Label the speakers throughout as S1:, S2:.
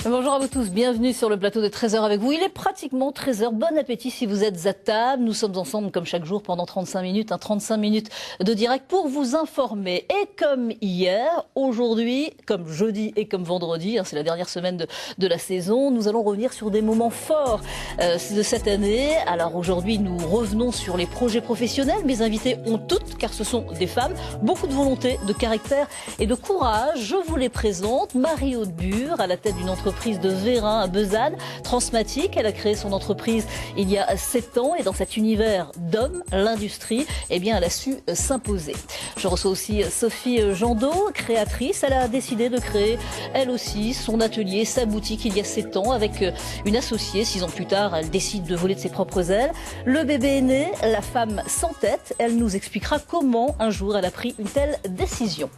S1: Bonjour à vous tous, bienvenue sur le plateau de 13h avec vous. Il est pratiquement 13h, bon appétit si vous êtes à table. Nous sommes ensemble comme chaque jour pendant 35 minutes, 35 minutes de direct pour vous informer. Et comme hier, aujourd'hui, comme jeudi et comme vendredi, c'est la dernière semaine de la saison, nous allons revenir sur des moments forts de cette année. Alors aujourd'hui, nous revenons sur les projets professionnels. Mes invités ont toutes, car ce sont des femmes, beaucoup de volonté, de caractère et de courage. Je vous les présente. Marie-Aude Bure, à la tête d'une entreprise de Vérin à Bezanne, Transmatic. Elle a créé son entreprise il y a 7 ans et dans cet univers d'hommes, l'industrie, eh bien, elle a su s'imposer. Je reçois aussi Sophie Jandot, créatrice. Elle a décidé de créer, elle aussi, son atelier, sa boutique il y a 7 ans avec une associée. 6 ans plus tard, elle décide de voler de ses propres ailes. Le bébé est né, la femme sans tête. Elle nous expliquera comment un jour elle a pris une telle décision.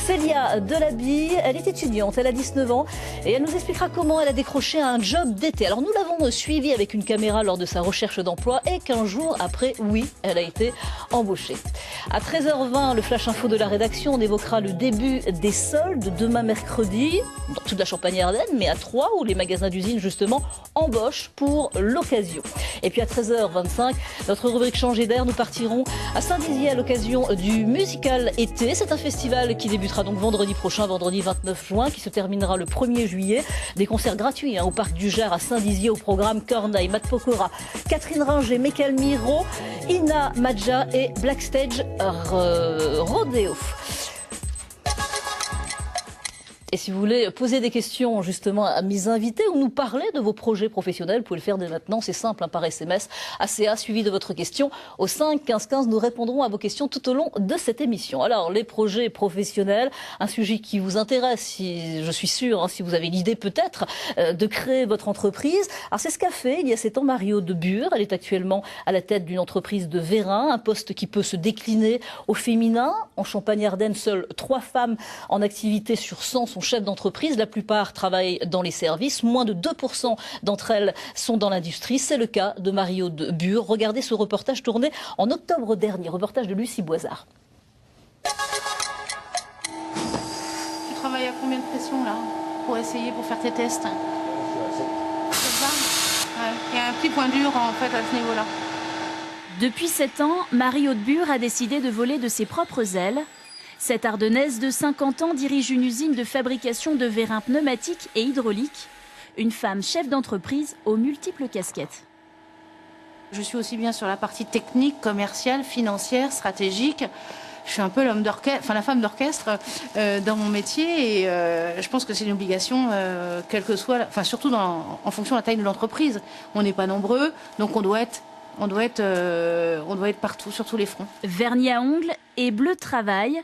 S1: Célia Delaby, elle est étudiante, elle a 19 ans et elle nous expliquera comment elle a décroché un job d'été. Alors nous l'avons suivie avec une caméra lors de sa recherche d'emploi et 15 jours après, oui, elle a été embauchée. À 13h20, le flash info de la rédaction, on évoquera le début des soldes demain mercredi dans toute la Champagne-Ardenne, mais à Troyes où les magasins d'usine justement embauchent pour l'occasion. Et puis à 13h25, notre rubrique Changer d'air, nous partirons à Saint-Dizier à l'occasion du musical été. C'est un festival qui débutera donc vendredi prochain, vendredi 29 juin, qui se terminera le 1er juillet. Des concerts gratuits au Parc du Gers à Saint-Dizier au programme Corneille, Matt Pokora, Catherine Ringer, Michael Miro, Ina Madja et Blackstage Rodeo. Et si vous voulez poser des questions justement à mes invités ou nous parler de vos projets professionnels, vous pouvez le faire dès maintenant, c'est simple, par SMS, ACA, suivi de votre question au 5 15 15. Nous répondrons à vos questions tout au long de cette émission. Alors, les projets professionnels, un sujet qui vous intéresse, si je suis sûre, si vous avez l'idée peut-être de créer votre entreprise. Alors, c'est ce qu'a fait il y a 7 ans Marie-Aude Bure. Elle est actuellement à la tête d'une entreprise de Vérin, un poste qui peut se décliner au féminin. En Champagne-Ardenne, seules 3 femmes en activité sur 100 sont chefs d'entreprise. La plupart travaillent dans les services. Moins de 2% d'entre elles sont dans l'industrie. C'est le cas de Marie-Aude Bure. Regardez ce reportage tourné en octobre dernier. Reportage de Lucie Boisard.
S2: Tu travailles à combien de pression là pour essayer, pour faire tes tests? Il y a un petit point dur en fait à ce niveau-là.
S3: Depuis 7 ans, Marie-Aude Bure a décidé de voler de ses propres ailes. Cette Ardennaise de 50 ans dirige une usine de fabrication de vérins pneumatiques et hydrauliques. Une femme chef d'entreprise aux multiples casquettes.
S2: Je suis aussi bien sur la partie technique, commerciale, financière, stratégique. Je suis un peu l'homme d'orchestre, enfin la femme d'orchestre dans mon métier et je pense que c'est une obligation, quelle que soit, enfin surtout en fonction de la taille de l'entreprise. On n'est pas nombreux, donc on doit être partout, sur tous les fronts.
S3: Vernis à ongles et bleu de travail.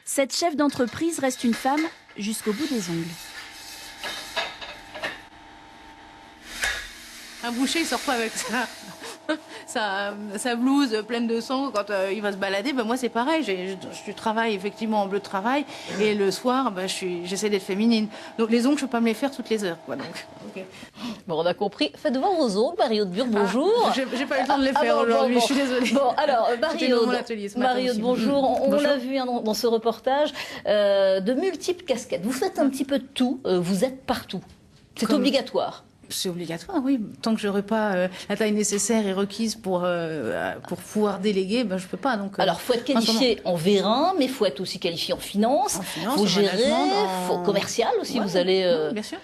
S3: Cette chef d'entreprise reste une femme jusqu'au bout des ongles.
S2: Un boucher, il sort pas avec sa blouse pleine de sang quand il va se balader. Moi, c'est pareil. Je travaille effectivement en bleu de travail et le soir, j'essaie d'être féminine. Donc les ongles, je peux pas me les faire toutes les heures, quoi. Donc, okay.
S1: Bon, on a compris. Faites voir vos ongles, Marie-Aude Bure. Bonjour.
S2: J'ai pas eu le temps de les faire aujourd'hui. Je suis désolée.
S1: Bon, alors Marie-Aude, bonjour. On l'a vu dans ce reportage, de multiples casquettes. Vous faites un petit peu de tout. Vous êtes partout. C'est obligatoire.
S2: C'est obligatoire, oui. Tant que je n'aurai pas la taille nécessaire et requise pour pouvoir déléguer, je ne peux pas. Donc,
S1: alors, il faut être qualifié en vérin, mais il faut être aussi qualifié en finance. Il faut gérer, il faut commercial aussi. Ouais, vous allez...
S2: bien sûr.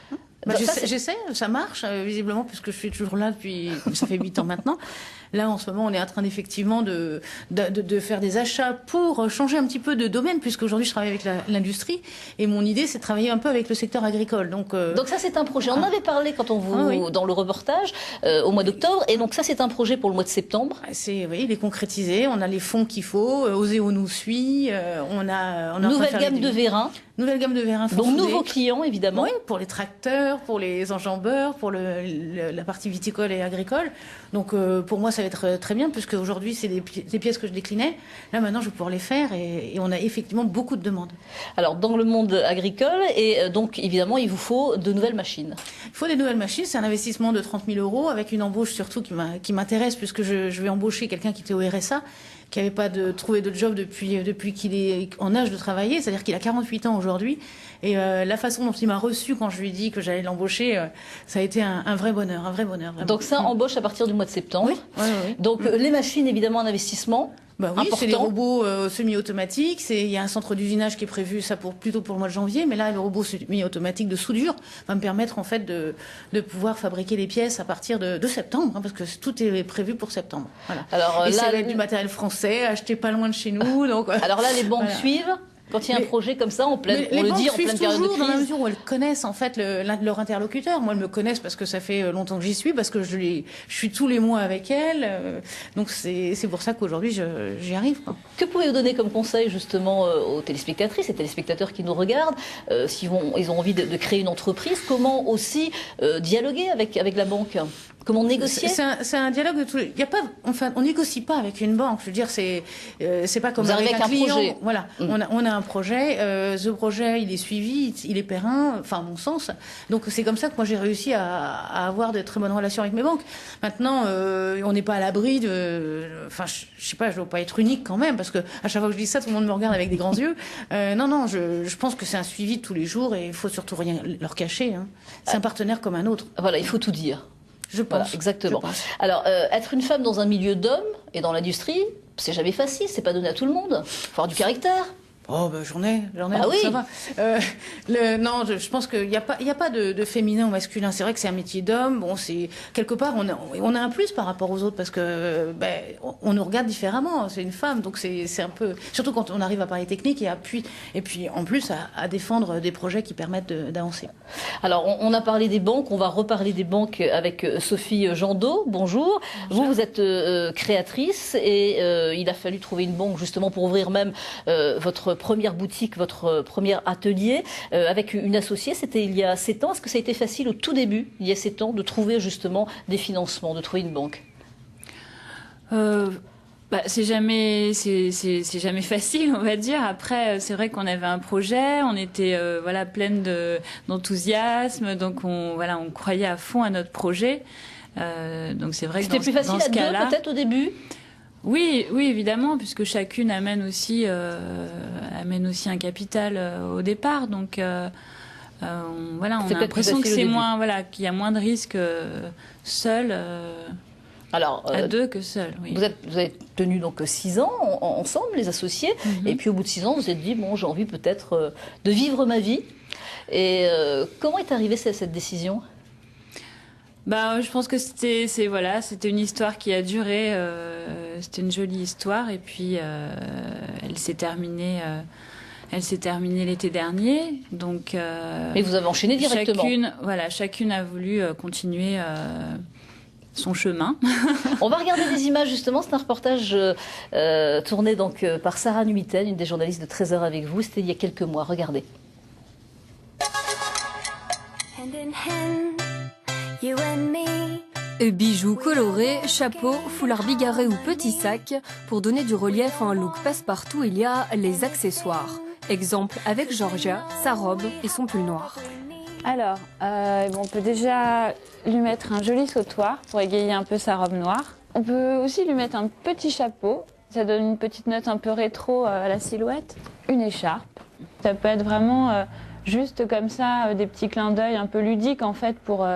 S2: J'essaie, ça marche, visiblement, puisque je suis toujours là depuis, ça fait 8 ans maintenant. Là, en ce moment, on est en train effectivement de faire des achats pour changer un petit peu de domaine, puisqu'aujourd'hui, je travaille avec l'industrie. Et mon idée, c'est de travailler un peu avec le secteur agricole. Donc
S1: ça, c'est un projet. On en avait parlé quand dans le reportage, au mois d'octobre. Et donc ça, c'est un projet pour le mois de septembre.
S2: Oui, il est concrétisé. On a les fonds qu'il faut. Oseo nous suit.
S1: Nouvelle gamme de vérins.
S2: Nouvelle gamme de vérins.
S1: Donc nouveaux clients, évidemment.
S2: Oui, pour les tracteurs, pour les enjambeurs, pour la partie viticole et agricole. Donc pour moi, ça va être très bien, puisque aujourd'hui, c'est des pièces que je déclinais. Là, maintenant, je vais pouvoir les faire et on a effectivement beaucoup de demandes.
S1: Alors, dans le monde agricole, et donc, évidemment, il vous faut de nouvelles machines.
S2: Il faut des nouvelles machines. C'est un investissement de 30 000 € avec une embauche surtout qui m'intéresse, puisque je vais embaucher quelqu'un qui était au RSA, qui n'avait pas trouvé de job depuis qu'il est en âge de travailler, c'est-à-dire qu'il a 48 ans aujourd'hui. Et la façon dont il m'a reçu quand je lui ai dit que j'allais l'embaucher, ça a été un vrai bonheur, un vrai bonheur. Vraiment.
S1: Donc ça embauche à partir du mois de septembre.
S2: Oui.
S1: Donc les machines, évidemment, un investissement.
S2: Bah oui,
S1: important.
S2: c'est les robots semi-automatiques. Il y a un centre d'usinage qui est prévu, ça plutôt pour le mois de janvier. Mais là, le robot semi-automatique de soudure va me permettre en fait de pouvoir fabriquer les pièces à partir de septembre, parce que tout est prévu pour septembre. Voilà.
S1: Alors,
S2: et
S1: là,
S2: ça va être du matériel français, acheté pas loin de chez nous. Donc,
S1: alors là, les banques suivent. Quand il y a un projet comme ça, on le dit en pleine période de crise.
S2: Dans la mesure où elles connaissent en fait leur interlocuteur. Moi, elles me connaissent parce que ça fait longtemps que j'y suis, parce que je suis tous les mois avec elles. Donc c'est pour ça qu'aujourd'hui j'y arrive. Quoi.
S1: Que pouvez-vous donner comme conseil justement aux téléspectatrices et téléspectateurs qui nous regardent, s'ils ont envie de créer une entreprise, comment aussi dialoguer avec la banque? Comment négocier?
S2: C'est un dialogue de tous les... on négocie pas avec une banque. Je veux dire, c'est pas comme avec un client. Projet. Voilà, on a un projet. Ce projet, il est suivi, il est périn. Enfin, à mon sens. Donc c'est comme ça que moi j'ai réussi à avoir de très bonnes relations avec mes banques. Maintenant, on n'est pas à l'abri de. Enfin, je sais pas, je dois pas être unique quand même, parce que à chaque fois que je dis ça, tout le monde me regarde avec des grands yeux. Non, je pense que c'est un suivi de tous les jours et il faut surtout rien leur cacher. Hein. C'est un partenaire comme un autre.
S1: Voilà, il faut tout dire.
S2: Je pense.
S1: Voilà, exactement.
S2: Je pense.
S1: Alors, être une femme dans un milieu d'hommes et dans l'industrie, c'est jamais facile, c'est pas donné à tout le monde. Faut avoir du caractère.
S2: Oh, ben j'en ai,
S1: ah oui.
S2: Ça va. Non, je pense qu'il n'y a pas de féminin ou masculin. C'est vrai que c'est un métier d'homme. Bon, c'est quelque part, on a un plus par rapport aux autres parce que on nous regarde différemment. C'est une femme, donc c'est un peu, surtout quand on arrive à parler technique et puis en plus à défendre des projets qui permettent d'avancer.
S1: Alors, on a parlé des banques, on va reparler des banques avec Sophie Jandot. Bonjour. Vous êtes créatrice et il a fallu trouver une banque justement pour ouvrir même votre première boutique, votre premier atelier avec une associée. C'était il y a 7 ans. Est-ce que ça a été facile au tout début, il y a 7 ans, de trouver justement des financements, de trouver une banque?
S4: C'est jamais facile, on va dire. Après, c'est vrai qu'on avait un projet, on était pleine d'enthousiasme, donc on croyait à fond à notre projet. Donc c'est vrai que
S1: c'était plus facile à deux peut-être au début.
S4: Oui, évidemment, puisque chacune amène aussi un capital au départ. Donc on a l'impression que c'est moins, qu'il y a moins de risques seul. Alors, à deux que seul. Oui.
S1: Vous avez tenu donc 6 ans ensemble, les associés, et puis au bout de 6 ans, vous vous êtes dit bon, j'ai envie peut-être de vivre ma vie. Et comment est arrivée cette décision?
S4: Je pense que c'était une histoire qui a duré. C'était une jolie histoire et puis elle s'est terminée l'été dernier. Donc.
S1: Et vous avez enchaîné directement.
S4: Chacune a voulu continuer son chemin.
S1: On va regarder des images justement. C'est un reportage tourné donc par Sarah Nuiten, une des journalistes de 13h avec vous. C'était il y a quelques mois. Regardez.
S5: Hand in hand. You and me.
S6: Bijoux colorés, chapeaux, foulards bigarrés ou petits sacs, pour donner du relief à un look passe-partout, il y a les accessoires. Exemple avec Georgia, sa robe et son pull noir.
S7: Alors, on peut déjà lui mettre un joli sautoir pour égayer un peu sa robe noire. On peut aussi lui mettre un petit chapeau, ça donne une petite note un peu rétro à la silhouette. Une écharpe, ça peut être vraiment juste comme ça, des petits clins d'œil un peu ludiques en fait pour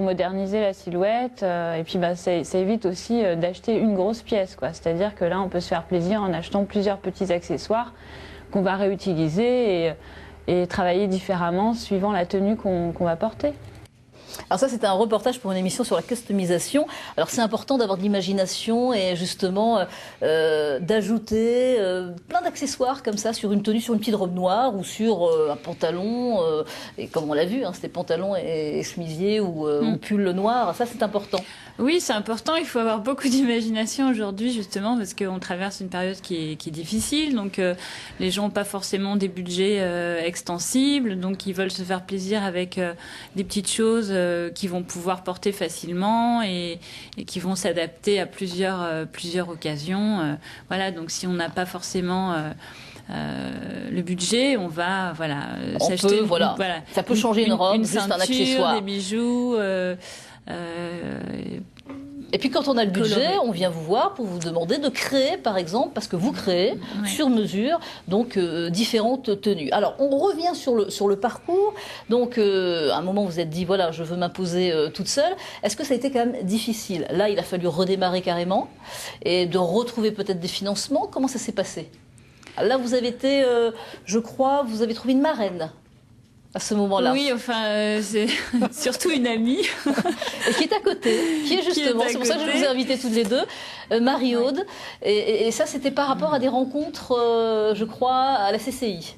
S7: moderniser la silhouette. Et puis ça évite aussi d'acheter une grosse pièce, quoi. C'est-à-dire que là, on peut se faire plaisir en achetant plusieurs petits accessoires qu'on va réutiliser et travailler différemment suivant la tenue qu'on va porter.
S1: Alors ça, c'était un reportage pour une émission sur la customisation. Alors c'est important d'avoir de l'imagination et justement d'ajouter plein d'accessoires comme ça sur une tenue, sur une petite robe noire ou sur un pantalon. Et comme on l'a vu, c'était pantalon et chemisier ou pull noir. Ça, c'est important.
S4: Oui, c'est important. Il faut avoir beaucoup d'imagination aujourd'hui, justement, parce qu'on traverse une période qui est difficile. Donc, les gens n'ont pas forcément des budgets extensibles. Donc, ils veulent se faire plaisir avec des petites choses qu'ils vont pouvoir porter facilement et qui vont s'adapter à plusieurs occasions. Donc, si on n'a pas forcément le budget, on va s'acheter.
S1: Ça peut changer une robe,
S4: une
S1: juste
S4: ceinture,
S1: un accessoire,
S4: des bijoux.
S1: Et puis quand on a le budget, on vient vous voir pour vous demander de créer, par exemple, parce que vous créez sur mesure, donc différentes tenues. Alors on revient sur le parcours. Donc à un moment vous vous êtes dit voilà, je veux m'imposer toute seule. Est-ce que ça a été quand même difficile? Là, il a fallu redémarrer carrément et de retrouver peut-être des financements. Comment ça s'est passé? Là, vous avez été, je crois, vous avez trouvé une marraine. À ce moment-là.
S4: Oui, enfin, c'est surtout une amie.
S1: Et qui est à côté, qui est justement, c'est pour ça que je vous ai invitées toutes les deux, Marie-Aude. Et ça, c'était par rapport à des rencontres, je crois, à la CCI.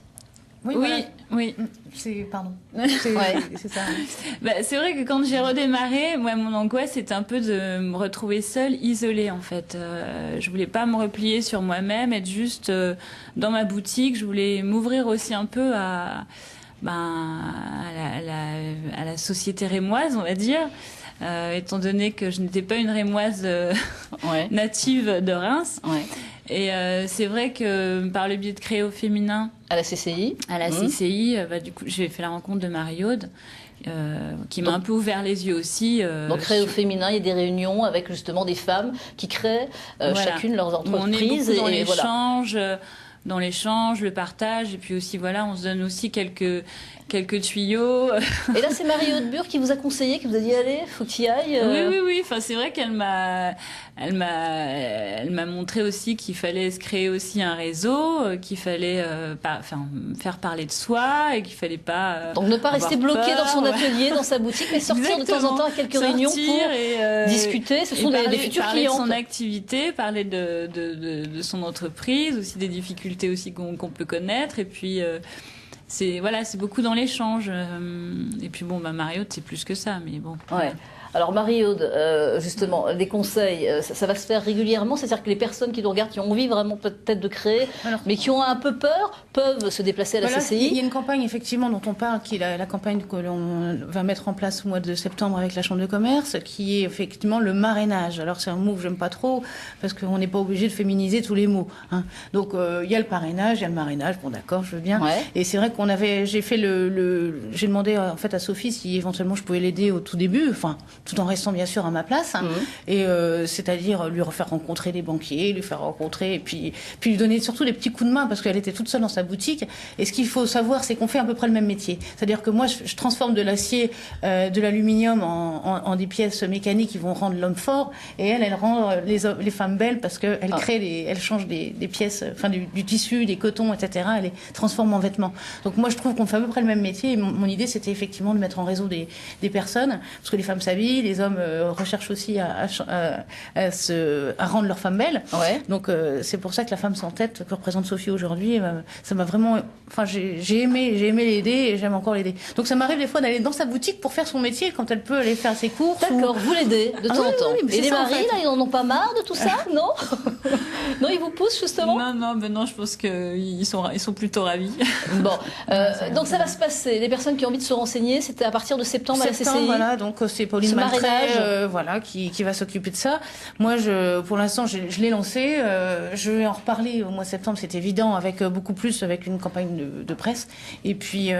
S2: Oui,
S4: oui,
S2: voilà.
S4: oui.
S2: Pardon. C'est ça.
S4: Bah, c'est vrai que quand j'ai redémarré, moi, mon angoisse, c'était un peu de me retrouver seule, isolée, en fait. Je voulais pas me replier sur moi-même, être juste dans ma boutique. Je voulais m'ouvrir aussi un peu à la société rémoise, on va dire, étant donné que je n'étais pas une rémoise native de Reims. Ouais. Et c'est vrai que par le biais de Créo Féminin,
S1: à la CCI,
S4: du coup, j'ai fait la rencontre de Marie-Aude, qui m'a un peu ouvert les yeux aussi.
S1: Donc Créo Féminin, il y a des réunions avec justement des femmes qui créent chacune leurs entreprises.
S4: On est beaucoup dans l'échange. Dans l'échange, le partage, et puis aussi, voilà, on se donne aussi quelques tuyaux.
S1: Et là, c'est Marie-Aude Bure qui vous a conseillé, qui vous a dit, allez, faut que tu y ailles.
S4: Oui. Enfin, c'est vrai qu'elle m'a montré aussi qu'il fallait se créer aussi un réseau, qu'il fallait faire parler de soi, et qu'il fallait pas.
S1: Donc ne pas rester bloqué dans son atelier, dans sa boutique, mais sortir de temps en temps à quelques réunions pour discuter. Ce sont des futurs clients.
S4: Parler de son activité, parler de son entreprise, aussi des difficultés aussi qu'on peut connaître, et puis c'est beaucoup dans l'échange, et puis bon, Marie-Aude, c'est plus que ça, mais bon.
S1: Ouais. Alors Marie-Aude, justement, les conseils, ça va se faire régulièrement, c'est-à-dire que les personnes qui nous regardent, qui ont envie vraiment peut-être de créer, mais qui ont un peu peur, peuvent se déplacer à la CCI.
S2: Il y a une campagne effectivement dont on parle, qui est la campagne que l'on va mettre en place au mois de septembre avec la Chambre de commerce, qui est effectivement le marrainage. Alors c'est un mot que j'aime pas trop, parce qu'on n'est pas obligé de féminiser tous les mots, hein. Donc il y a le parrainage, il y a le marrainage, bon d'accord, je veux bien. Ouais. Et c'est vrai j'ai demandé en fait à Sophie si éventuellement je pouvais l'aider au tout début, enfin tout en restant bien sûr à ma place, hein, et c'est-à-dire lui faire rencontrer des banquiers, lui faire rencontrer, et puis lui donner surtout des petits coups de main, parce qu'elle était toute seule dans sa boutique. Et ce qu'il faut savoir, c'est qu'on fait à peu près le même métier. C'est-à-dire que moi, je transforme de l'acier, de l'aluminium en des pièces mécaniques qui vont rendre l'homme fort, et elle rend les femmes belles, parce qu'elle elle change des pièces, enfin du tissu, des cotons, etc. Elle les transforme en vêtements. Donc moi, je trouve qu'on fait à peu près le même métier, et mon idée, c'était effectivement de mettre en réseau des personnes, parce que les femmes s'habillent, les hommes recherchent aussi à rendre leurs femmes belles. Ouais. Donc c'est pour ça que la femme sans tête que représente Sophie aujourd'hui, ça m'a vraiment, enfin j'ai aimé l'aider, et j'aime encore l'aider. Donc ça m'arrive des fois d'aller dans sa boutique pour faire son métier quand elle peut aller faire ses courses.
S1: D'accord, vous l'aidez de temps en temps.
S2: Oui,
S1: et les maris, là, ils en ont pas marre de tout ça, non? Non, ils vous poussent justement?
S4: Non, je pense qu'ils sont plutôt ravis.
S1: Bon, donc ça va se passer. Les personnes qui ont envie de se renseigner, c'était à partir de septembre à la CCI.
S2: Voilà, donc c'est Pauline Maltrais, qui va s'occuper de ça. Moi, pour l'instant, je l'ai lancé. Je vais en reparler au mois de septembre, c'est évident, avec beaucoup plus, avec une campagne de presse. Et puis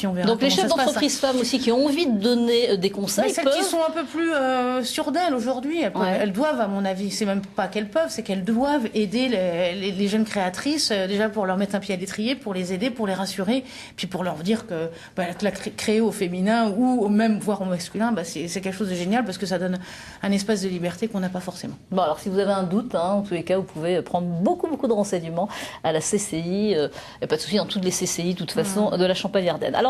S2: on verra.
S1: Donc les chefs d'entreprise femmes aussi qui ont envie de donner des conseils.
S2: Mais celles qui sont un peu plus sûres d'elles aujourd'hui, elles doivent, à mon avis, c'est même pas qu'elles peuvent, c'est qu'elles doivent aider les jeunes créatrices, déjà pour leur mettre un pied à l'étrier, pour les aider, pour les rassurer, puis pour leur dire que la créer au féminin ou même voire au masculin, c'est quelque chose de génial, parce que ça donne un espace de liberté qu'on n'a pas forcément.
S1: Bon, alors si vous avez un doute, en tous les cas, vous pouvez prendre beaucoup de renseignements à la CCI. Pas de souci, dans toutes les CCI, de toute façon, de la Champagne-Ardenne. Alors